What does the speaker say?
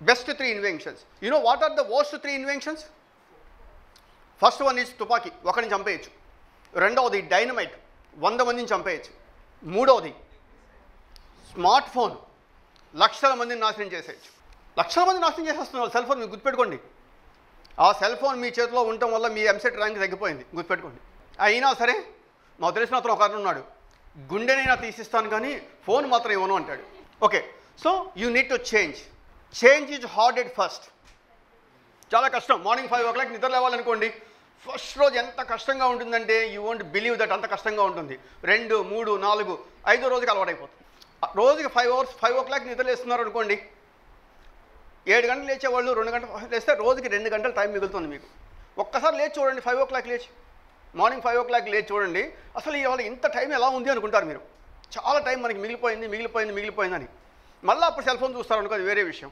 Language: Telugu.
Best 3 inventions. You know what are the worst 3 inventions? First one is తుపాకీ, ఒకరిని చంపేయచ్చు. రెండవది డైనమైట్, 100 మందిని చంపేయచ్చు. మూడవది స్మార్ట్ ఫోన్, లక్షల మందిని నాశనం చేసేయచ్చు. లక్షల మంది నాశనం చేసేస్తున్నారు సెల్ ఫోన్. మీరు గుర్తుపెట్టుకోండి, ఆ సెల్ ఫోన్ మీ చేతిలో ఉండటం వల్ల మీ ఎంసెట్ ర్యాంక్ తగ్గిపోయింది, గుర్తుపెట్టుకోండి. అయినా సరే మాకు తెలిసిన అతను ఒక ఉన్నాడు, గుండెనైనా తీసిస్తాను కానీ ఫోన్ మాత్రం ఇవ్వను అంటాడు. Okay, so you need to change is hard at first. చాలా కష్టం. మార్నింగ్ 5 o'clock నిద్ర లేవాలనుకోండి, ఫస్ట్ రోజు ఎంత కష్టంగా ఉంటుందంటే యూ వోంట్ బిలీవ్ దట్, అంత కష్టంగా ఉంటుంది. 2, 3, 4, 5 రోజుకి అలవాటైపోతుంది. రోజుకి 5 o'clock నిద్ర లేస్తున్నారు అనుకోండి, 7 గంటలు లేచేవాళ్ళు 2 గంటలు లేస్తే రోజుకి 2 గంటలు టైం మిగులుతుంది మీకు. ఒక్కసారి లేచి చూడండి, 5 o'clock లేచి, మార్నింగ్ 5 o'clock లేచి చూడండి, అసలు ఇవాళ ఇంత టైం ఎలా ఉంది అనుకుంటారు మీరు. చాలా టైం మనకి మిగిలిపోయిందని. మళ్ళీ అప్పుడు సెల్ ఫోన్ చూస్తారు అనుకో, అది వేరే విషయం.